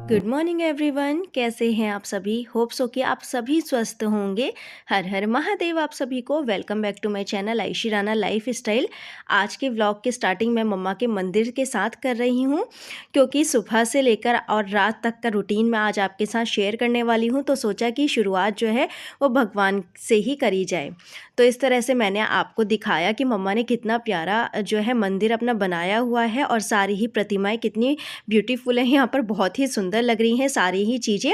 Good morning everyone, कैसे हैं आप सभी। होप सो कि आप सभी स्वस्थ होंगे। हर हर महादेव। आप सभी को welcome back to my channel Aayshi Rana life style. आज के व्लॉग की स्टार्टिंग मैं मम्मा के मंदिर के साथ कर रही हूँ, क्योंकि सुबह से लेकर और रात तक का रूटीन मैं आज आपके साथ शेयर करने वाली हूँ। तो सोचा कि शुरुआत जो है वो भगवान से ही करी जाए। तो इस तरह से मैंने आपको दिखाया कि मम्मा ने कितना प्यारा जो है मंदिर अपना बनाया हुआ है, और सारी ही प्रतिमाएँ कितनी ब्यूटीफुल है। यहाँ पर बहुत ही सुंदर लग रही हैं सारी ही चीज़ें।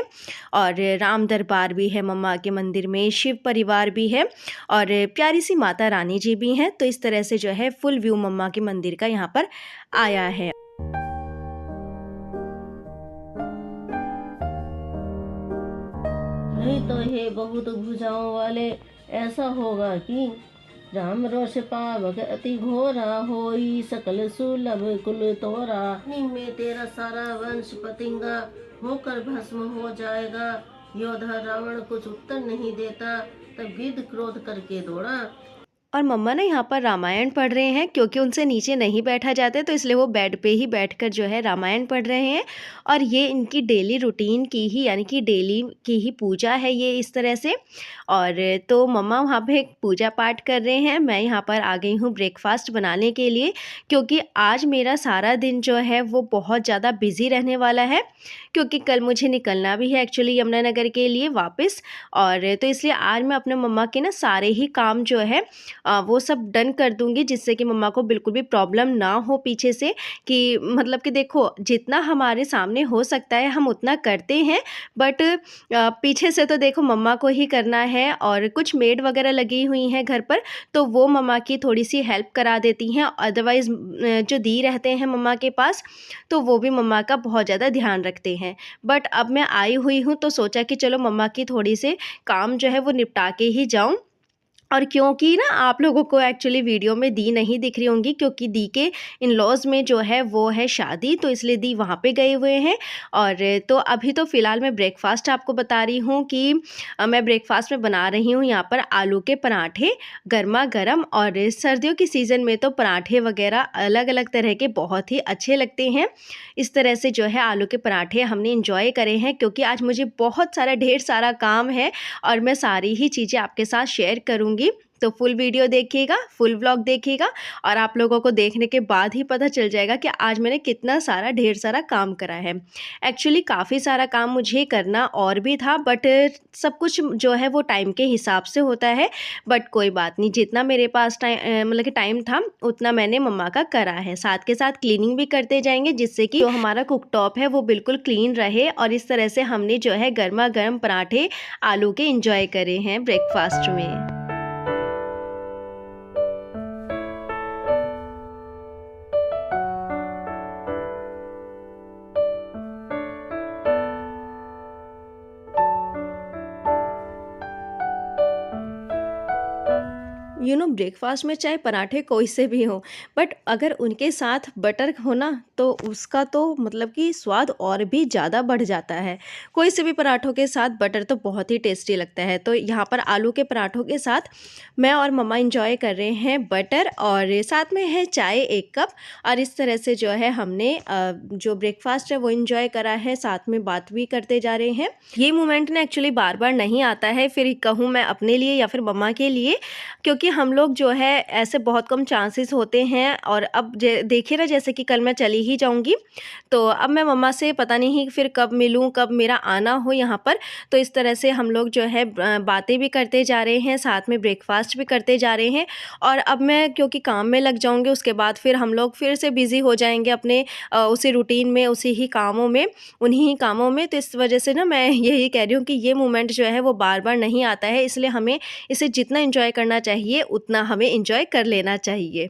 और राम दरबार भी है मम्मा के मंदिर में, शिव परिवार भी है, और प्यारी सी माता रानी जी भी हैं। तो इस तरह से जो है फुल व्यू मम्मा के मंदिर का यहाँ पर आया है। नहीं तो हे बहुत भुजाओं वाले, ऐसा होगा कि राम रोष पावक अति घोरा, होई सकल सुलभ कुल तोरा। में तेरा सारा वंश पतिंगा होकर भस्म हो जाएगा। योद्धा रावण कुछ उत्तर नहीं देता, तब गिद्ध क्रोध करके दौड़ा। और मम्मा ना यहाँ पर रामायण पढ़ रहे हैं, क्योंकि उनसे नीचे नहीं बैठा जाता, तो इसलिए वो बेड पे ही बैठकर जो है रामायण पढ़ रहे हैं। और ये इनकी डेली रूटीन की ही, यानी कि डेली की ही पूजा है ये, इस तरह से। और तो मम्मा वहाँ पे पूजा पाठ कर रहे हैं, मैं यहाँ पर आ गई हूँ ब्रेकफास्ट बनाने के लिए, क्योंकि आज मेरा सारा दिन जो है वो बहुत ज़्यादा बिजी रहने वाला है, क्योंकि कल मुझे निकलना भी है एक्चुअली यमुनानगर के लिए वापस। और तो इसलिए आज मैं अपने मम्मा के ना सारे ही काम जो है वो सब डन कर दूँगी, जिससे कि मम्मा को बिल्कुल भी प्रॉब्लम ना हो पीछे से। कि मतलब कि देखो, जितना हमारे सामने हो सकता है हम उतना करते हैं, बट पीछे से तो देखो मम्मा को ही करना है। और कुछ मेड वगैरह लगी हुई हैं घर पर, तो वो मम्मा की थोड़ी सी हेल्प करा देती हैं। अदरवाइज़ जो दी रहते हैं मम्मा के पास, तो वो भी मम्मा का बहुत ज़्यादा ध्यान रखते हैं। बट अब मैं आई हुई हूँ, तो सोचा कि चलो मम्मा की थोड़ी से काम जो है वो निपटा के ही जाऊँ। और क्योंकि ना आप लोगों को एक्चुअली वीडियो में दी नहीं दिख रही होंगी, क्योंकि दी के इन-लॉज़ में जो है वो है शादी, तो इसलिए दी वहाँ पे गए हुए हैं। और तो अभी तो फ़िलहाल मैं ब्रेकफ़ास्ट आपको बता रही हूँ कि मैं ब्रेकफ़ास्ट में बना रही हूँ यहाँ पर आलू के पराठे गरमा-गरम। और सर्दियों की सीज़न में तो पराठे वग़ैरह अलग-अलग तरह के बहुत ही अच्छे लगते हैं। इस तरह से जो है आलू के पराठे हमने एन्जॉय करे हैं, क्योंकि आज मुझे बहुत सारा ढेर सारा काम है, और मैं सारी ही चीज़ें आपके साथ शेयर करूँगी। तो फुल वीडियो देखिएगा, फुल व्लॉग देखिएगा, और आप लोगों को देखने के बाद ही पता चल जाएगा कि आज मैंने कितना सारा ढेर सारा काम करा है। एक्चुअली काफ़ी सारा काम मुझे करना और भी था, बट सब कुछ जो है वो टाइम के हिसाब से होता है। बट कोई बात नहीं, जितना मेरे पास मतलब कि टाइम था उतना मैंने मम्मा का करा है। साथ के साथ क्लीनिंग भी करते जाएंगे, जिससे कि जो हमारा कुकटॉप है वो बिल्कुल क्लीन रहे। और इस तरह से हमने जो है गर्मा गर्म पराठे आलू के इंजॉय करे हैं ब्रेकफास्ट में। ब्रेकफास्ट में चाहे पराठे कोई से भी हों, बट अगर उनके साथ बटर हो ना, तो उसका तो मतलब कि स्वाद और भी ज़्यादा बढ़ जाता है। कोई से भी पराठों के साथ बटर तो बहुत ही टेस्टी लगता है। तो यहाँ पर आलू के पराठों के साथ मैं और मम्मा इंजॉय कर रहे हैं बटर, और साथ में है चाय 1 कप। और इस तरह से जो है हमने जो ब्रेकफास्ट है वो इंजॉय करा है, साथ में बात भी करते जा रहे हैं। ये मोमेंट ना एक्चुअली बार बार नहीं आता है, फिर कहूँ मैं अपने लिए या फिर मम्मा के लिए, क्योंकि हम लोग जो है ऐसे बहुत कम चांसेस होते हैं। और अब देखिए ना, जैसे कि कल मैं चली ही जाऊंगी, तो अब मैं मम्मा से पता नहीं फिर कब मिलूं, कब मेरा आना हो यहाँ पर। तो इस तरह से हम लोग जो है बातें भी करते जा रहे हैं, साथ में ब्रेकफास्ट भी करते जा रहे हैं। और अब मैं क्योंकि काम में लग जाऊंगी, उसके बाद फिर हम लोग फिर से बिज़ी हो जाएंगे अपने उसी रूटीन में, उसी ही कामों में, उन्हीं ही कामों में। तो इस वजह से ना मैं यही कह रही हूँ कि ये मोमेंट जो है वो बार बार नहीं आता है, इसलिए हमें इसे जितना एंजॉय करना चाहिए उतना हमें एंजॉय कर लेना चाहिए।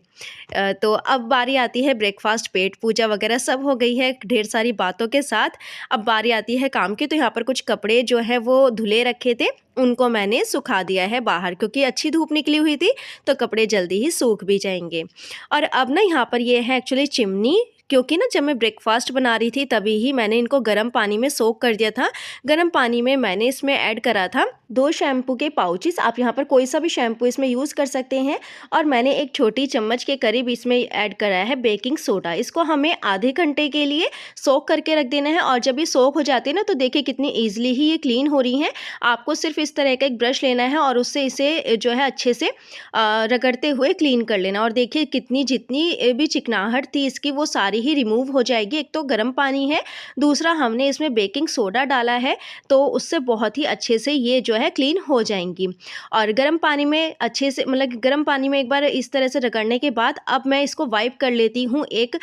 तो अब बारी आती है ब्रेकफास्ट, पेट पूजा वगैरह सब हो गई है ढेर सारी बातों के साथ। अब बारी आती है काम की। तो यहाँ पर कुछ कपड़े जो है वो धुले रखे थे, उनको मैंने सुखा दिया है बाहर, क्योंकि अच्छी धूप निकली हुई थी, तो कपड़े जल्दी ही सूख भी जाएंगे। और अब ना यहाँ पर ये है एक्चुअली चिमनी, क्योंकि ना जब मैं ब्रेकफास्ट बना रही थी तभी ही मैंने इनको गर्म पानी में सोक कर दिया था। गर्म पानी में मैंने इसमें ऐड करा था 2 शैम्पू के पाउचेस, आप यहाँ पर कोई सा भी शैम्पू इसमें यूज़ कर सकते हैं। और मैंने 1 छोटी चम्मच के करीब इसमें ऐड करा है बेकिंग सोडा। इसको हमें आधे घंटे के लिए सोक करके रख देना है और जब ये सोक हो जाती है ना, तो देखिए कितनी ईज़िली ही ये क्लीन हो रही हैं। आपको सिर्फ़ इस तरह का एक ब्रश लेना है और उससे इसे जो है अच्छे से रगड़ते हुए क्लीन कर लेना। और देखिए कितनी जितनी भी चिकनाहट थी इसकी वो सारी ही रिमूव हो जाएगी। एक तो गर्म पानी है, दूसरा हमने इसमें बेकिंग सोडा डाला है, तो उससे बहुत ही अच्छे से ये जो है क्लीन हो जाएँगी। और गर्म पानी में अच्छे से मतलब गर्म पानी में एक बार इस तरह से रगड़ने के बाद अब मैं इसको वाइप कर लेती हूँ एक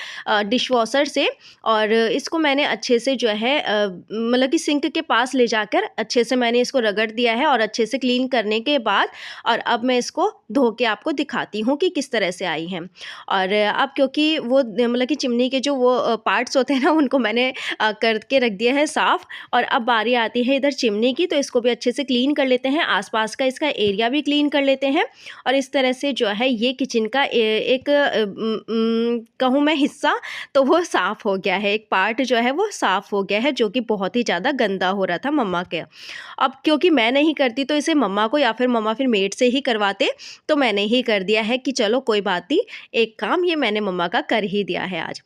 डिश वॉशर से। और इसको मैंने अच्छे से जो है मतलब कि सिंक के पास ले जाकर अच्छे से मैंने इसको रगड़ दिया है। और अच्छे से क्लीन करने के बाद और अब मैं इसको धो के आपको दिखाती हूँ कि किस तरह से आई हैं। और अब क्योंकि वो मतलब कि चिमनी के जो वो पार्ट्स होते हैं ना, उनको मैंने करके रख दिया है साफ़। और अब बारी आती है इधर चिमनी की, तो इसको भी अच्छे से क्लीन कर लेते हैं, आसपास का इसका एरिया भी क्लीन कर लेते हैं। और इस तरह से जो है ये किचन का एक कहूँ मैं हिस्सा तो वो साफ़ हो गया है, एक पार्ट जो है वो साफ़ हो गया है, जो कि बहुत ही ज़्यादा गंदा हो रहा था मम्मा के। अब क्योंकि मैं नहीं करती तो इसे मम्मा को या फिर मम्मा फिर मेड से ही करवाते, तो मैंने ही कर दिया है कि चलो कोई बात नहीं, एक काम ये मैंने मम्मा का कर ही दिया है आज।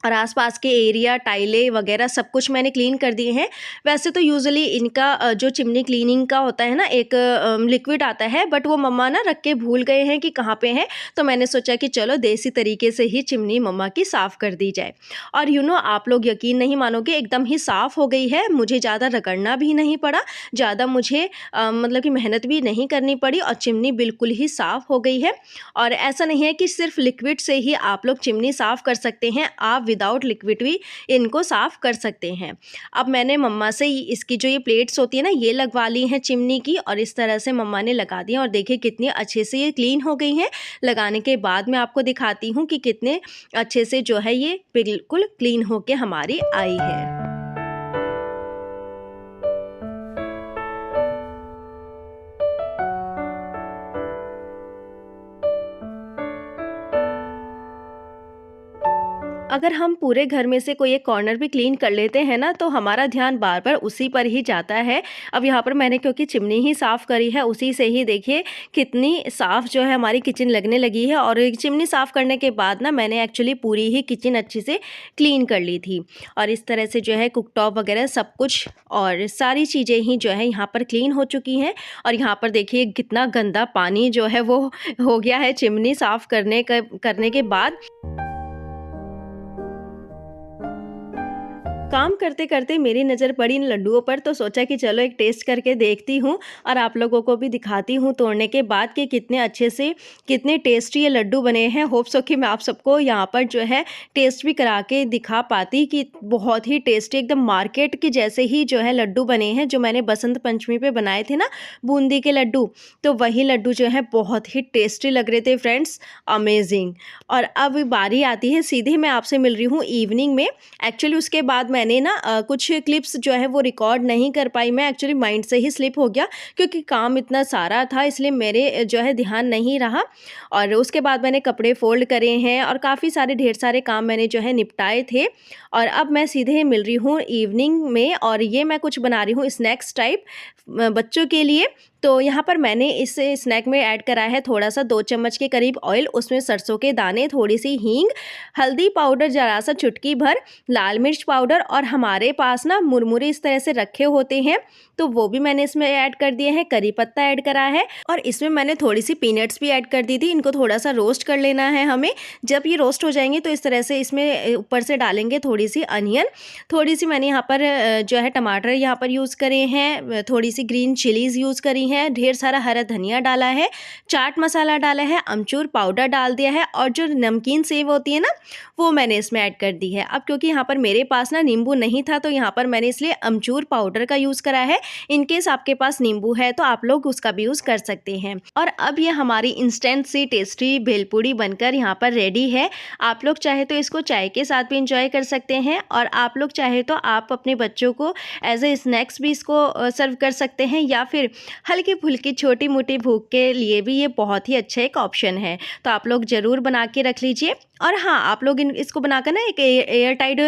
और आसपास के एरिया, टाइलें वगैरह सब कुछ मैंने क्लीन कर दिए हैं। वैसे तो यूजुअली इनका जो चिमनी क्लीनिंग का होता है ना, एक लिक्विड आता है, बट वो मम्मा ना रख के भूल गए हैं कि कहाँ पे है। तो मैंने सोचा कि चलो देसी तरीके से ही चिमनी मम्मा की साफ़ कर दी जाए। और आप लोग यकीन नहीं मानोगे, एकदम ही साफ़ हो गई है। मुझे ज़्यादा रगड़ना भी नहीं पड़ा, ज़्यादा मुझे मतलब कि मेहनत भी नहीं करनी पड़ी और चिमनी बिल्कुल ही साफ़ हो गई है। और ऐसा नहीं है कि सिर्फ लिक्विड से ही आप लोग चिमनी साफ़ कर सकते हैं, आप विदाउट लिक्विड भी इनको साफ़ कर सकते हैं। अब मैंने मम्मा से इसकी जो ये प्लेट्स होती है ना, ये लगवा ली हैं चिमनी की, और इस तरह से मम्मा ने लगा दी हैं। और देखिए कितनी अच्छे से ये क्लीन हो गई हैं। लगाने के बाद मैं आपको दिखाती हूँ कि कितने अच्छे से जो है ये बिल्कुल क्लीन होके हमारी आई है। अगर हम पूरे घर में से कोई एक कॉर्नर भी क्लीन कर लेते हैं ना, तो हमारा ध्यान बार-बार उसी पर ही जाता है। अब यहाँ पर मैंने क्योंकि चिमनी ही साफ़ करी है, उसी से ही देखिए कितनी साफ़ जो है हमारी किचन लगने लगी है। और चिमनी साफ़ करने के बाद ना मैंने एक्चुअली पूरी ही किचन अच्छे से क्लीन कर ली थी। और इस तरह से जो है कुकटॉप वगैरह सब कुछ और सारी चीज़ें ही जो है यहाँ पर क्लीन हो चुकी हैं। और यहाँ पर देखिए कितना गंदा पानी जो है वो हो गया है चिमनी साफ़ करने के बाद। काम करते-करते मेरी नज़र पड़ी इन लड्डुओं पर, तो सोचा कि चलो एक टेस्ट करके देखती हूँ और आप लोगों को भी दिखाती हूँ तोड़ने के बाद कि कितने अच्छे से, कितने टेस्टी ये लड्डू बने हैं। होप सो कि मैं आप सबको यहाँ पर जो है टेस्ट भी करा के दिखा पाती कि बहुत ही टेस्टी एकदम मार्केट के जैसे ही जो है लड्डू बने हैं। जो मैंने बसंत पंचमी पे बनाए थे ना बूंदी के लड्डू, तो वही लड्डू जो है बहुत ही टेस्टी लग रहे थे फ्रेंड्स, अमेज़िंग। और अब बारी आती है सीधे मैं आपसे मिल रही हूँ इवनिंग में। एक्चुअली उसके बाद मैंने ना कुछ क्लिप्स जो है वो रिकॉर्ड नहीं कर पाई। मैं एक्चुअली माइंड से ही स्लिप हो गया क्योंकि काम इतना सारा था, इसलिए मेरे जो है ध्यान नहीं रहा। और उसके बाद मैंने कपड़े फोल्ड करे हैं और काफ़ी सारे ढेर सारे काम मैंने जो है निपटाए थे। और अब मैं सीधे मिल रही हूँ इवनिंग में और ये मैं कुछ बना रही हूँ स्नैक्स टाइप बच्चों के लिए। तो यहाँ पर मैंने इस स्नैक में ऐड करा है थोड़ा सा 2 चम्मच के करीब ऑयल, उसमें सरसों के दाने, थोड़ी सी हींग, हल्दी पाउडर ज़रा सा चुटकी भर, लाल मिर्च पाउडर, और हमारे पास ना मुरमुरे इस तरह से रखे होते हैं तो वो भी मैंने इसमें ऐड कर दिए हैं। करी पत्ता ऐड करा है और इसमें मैंने थोड़ी सी पीनट्स भी ऐड कर दी थी। इनको थोड़ा सा रोस्ट कर लेना है हमें। जब ये रोस्ट हो जाएंगे तो इस तरह से इसमें ऊपर से डालेंगे थोड़ी सी अनियन, थोड़ी सी मैंने यहाँ पर जो है टमाटर यहाँ पर यूज़ करे हैं, थोड़ी सी ग्रीन चिलीज़ यूज़ करी हैं, ढेर सारा हरा धनिया डाला है, चाट मसाला डाला है, अमचूर पाउडर डाल दिया है और जो नमकीन सेव होती है ना वो मैंने इसमें ऐड कर दी है। अब क्योंकि यहाँ पर मेरे पास ना नींबू नहीं था तो यहाँ पर मैंने इसलिए अमचूर पाउडर का यूज़ करा है। इनकेस आपके पास नींबू है तो आप लोग उसका भी यूज़ कर सकते हैं। और अब ये हमारी इंस्टेंट सी टेस्टी भेलपूड़ी बनकर यहाँ पर रेडी है। आप लोग चाहे तो इसको चाय के साथ भी इंजॉय कर सकते हैं और आप लोग चाहे तो आप अपने बच्चों को एज ए स्नैक्स भी इसको सर्व कर सकते हैं या फिर हल्की फुल्की छोटी मोटी भूख के लिए भी ये बहुत ही अच्छा एक ऑप्शन है। तो आप लोग ज़रूर बना के रख लीजिए। और हाँ, आप लोग इसको बनाकर ना एक एयर टाइट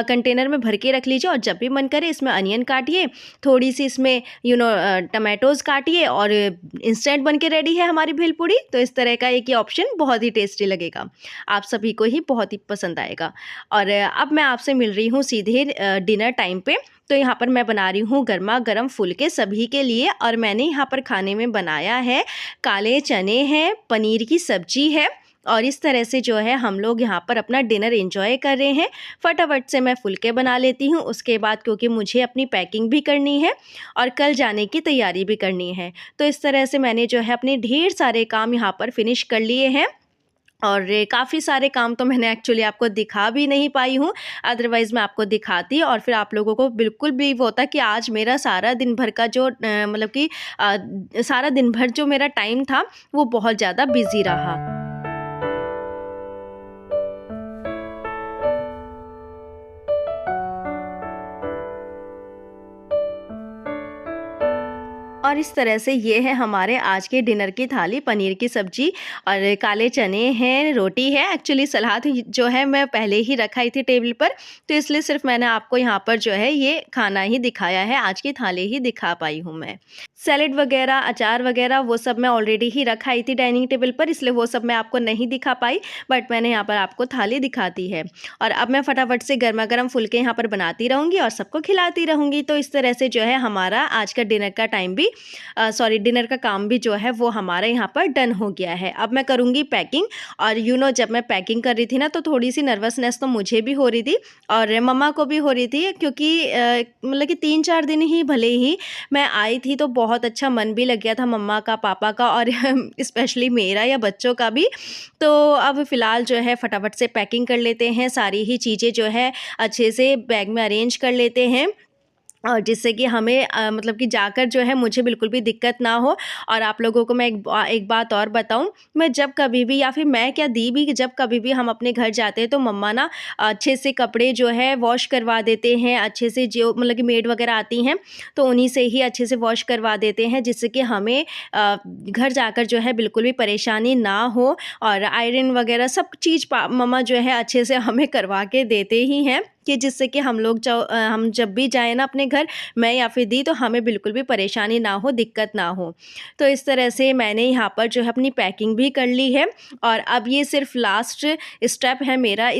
कंटेनर में भर के रख लीजिए और जब भी मन करे इसमें अनियन काटिए, थोड़ी सी इसमें टमाटोज़ काटिए और इंस्टेंट बन के रेडी है हमारी भेलपूरी। तो इस तरह का एक ये ऑप्शन बहुत ही टेस्टी लगेगा, आप सभी को ही बहुत ही पसंद आएगा। और अब मैं आपसे मिल रही हूँ सीधे डिनर टाइम पे। तो यहाँ पर मैं बना रही हूँ गर्मा गर्म फुलके सभी के लिए, और मैंने यहाँ पर खाने में बनाया है काले चने हैं, पनीर की सब्जी है, और इस तरह से जो है हम लोग यहाँ पर अपना डिनर एंजॉय कर रहे हैं। फटाफट से मैं फुलके बना लेती हूँ उसके बाद, क्योंकि मुझे अपनी पैकिंग भी करनी है और कल जाने की तैयारी भी करनी है। तो इस तरह से मैंने जो है अपने ढेर सारे काम यहाँ पर फिनिश कर लिए हैं, और काफ़ी सारे काम तो मैंने एक्चुअली आपको दिखा भी नहीं पाई हूँ, अदरवाइज़ मैं आपको दिखाती और फिर आप लोगों को बिल्कुल भी वो होता कि आज मेरा सारा दिन भर का जो मतलब कि सारा दिन भर जो मेरा टाइम था वो बहुत ज़्यादा बिज़ी रहा। और इस तरह से ये है हमारे आज के डिनर की थाली, पनीर की सब्जी और काले चने हैं, रोटी है। एक्चुअली सलाद जो है मैं पहले ही रखाई थी टेबल पर, तो इसलिए सिर्फ मैंने आपको यहाँ पर जो है ये खाना ही दिखाया है, आज की थाली ही दिखा पाई हूँ मैं। सैलेड वगैरह, अचार वगैरह वो सब मैं ऑलरेडी ही रखाई थी डाइनिंग टेबल पर, इसलिए वो सब मैं आपको नहीं दिखा पाई, बट मैंने यहाँ पर आपको थाली दिखाती है। और अब मैं फटाफट से गर्मा गर्म फुलके यहाँ पर बनाती रहूँगी और सबको खिलाती रहूँगी। तो इस तरह से जो है हमारा आज का डिनर का टाइम भी डिनर का काम भी जो है वो हमारा यहाँ पर डन हो गया है। अब मैं करूँगी पैकिंग, और जब मैं पैकिंग कर रही थी ना तो थोड़ी सी नर्वसनेस तो मुझे भी हो रही थी और मम्मा को भी हो रही थी, क्योंकि मतलब कि 3-4 दिन ही भले ही मैं आई थी तो बहुत अच्छा मन भी लग गया था मम्मा का, पापा का और स्पेशली मेरा या बच्चों का भी। तो अब फ़िलहाल जो है फटाफट से पैकिंग कर लेते हैं, सारी ही चीज़ें जो है अच्छे से बैग में अरेंज कर लेते हैं, और जिससे कि हमें मतलब कि जाकर जो है मुझे बिल्कुल भी दिक्कत ना हो। और आप लोगों को मैं एक बात और बताऊं, मैं जब कभी भी, या फिर मैं क्या दी भी, जब कभी भी हम अपने घर जाते हैं तो मम्मा ना अच्छे से कपड़े जो है वॉश करवा देते हैं, अच्छे से जो मतलब कि मेड वगैरह आती हैं तो उन्हीं से ही अच्छे से वॉश करवा देते हैं, जिससे कि हमें घर जाकर जो है बिल्कुल भी परेशानी ना हो। और आयरन वगैरह सब चीज़ मम्मा जो है अच्छे से हमें करवा के देते ही हैं, कि जिससे कि हम जब भी जाएँ ना अपने घर, मैं या फिर दी, तो हमें बिल्कुल भी परेशानी ना हो, दिक्कत ना हो। तो इस तरह से मैंने यहाँ पर जो है अपनी पैकिंग भी कर ली है, और अब ये सिर्फ लास्ट स्टेप है मेरा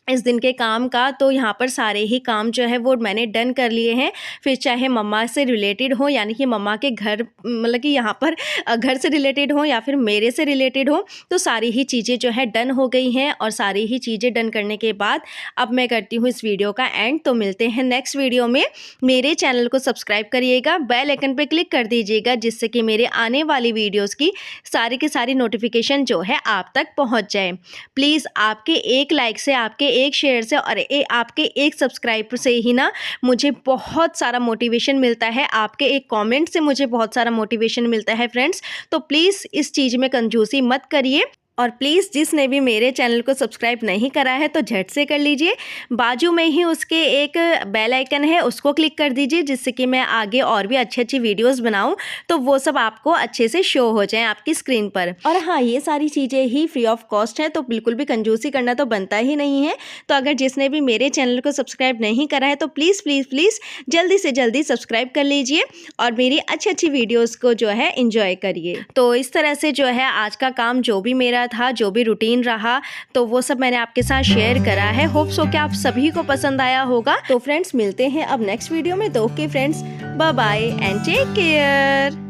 इस दिन के काम का। तो यहाँ पर सारे ही काम जो है वो मैंने डन कर लिए हैं, फिर चाहे मम्मा से रिलेटेड हो, यानी कि मम्मा के घर, मतलब कि यहाँ पर घर से रिलेटेड हो या फिर मेरे से रिलेटेड हो, तो सारी ही चीज़ें जो है डन हो गई हैं। और सारी ही चीज़ें डन करने के बाद अब मैं करती हूँ इस वीडियो का एंड। तो मिलते हैं नेक्स्ट वीडियो में। मेरे चैनल को सब्सक्राइब करिएगा, बेल आइकन पर क्लिक कर दीजिएगा, जिससे कि मेरे आने वाली वीडियोज़ की सारी नोटिफिकेशन जो है आप तक पहुँच जाए। प्लीज़ आपके एक लाइक से, आपके एक शेयर से और आपके एक सब्सक्राइब से ही ना मुझे बहुत सारा मोटिवेशन मिलता है, आपके एक कमेंट से मुझे बहुत सारा मोटिवेशन मिलता है फ्रेंड्स। तो प्लीज़ इस चीज़ में कंजूसी मत करिए, और प्लीज़ जिसने भी मेरे चैनल को सब्सक्राइब नहीं करा है तो झट से कर लीजिए। बाजू में ही उसके एक बेल आइकन है, उसको क्लिक कर दीजिए, जिससे कि मैं आगे और भी अच्छी वीडियोस बनाऊं तो वो सब आपको अच्छे से शो हो जाएं आपकी स्क्रीन पर। और हाँ, ये सारी चीज़ें ही फ्री ऑफ कॉस्ट हैं, तो बिल्कुल भी कंजूसी करना तो बनता ही नहीं है। तो अगर जिसने भी मेरे चैनल को सब्सक्राइब नहीं करा है तो प्लीज़ प्लीज़ प्लीज़ जल्दी से जल्दी सब्सक्राइब कर लीजिए और मेरी अच्छी वीडियोज़ को जो है इंजॉय करिए। तो इस तरह से जो है आज का काम जो भी मेरा था, जो भी रूटीन रहा, तो वो सब मैंने आपके साथ शेयर करा है। होप सो कि आप सभी को पसंद आया होगा। तो फ्रेंड्स मिलते हैं अब नेक्स्ट वीडियो में। तो okay friends, bye bye and take care.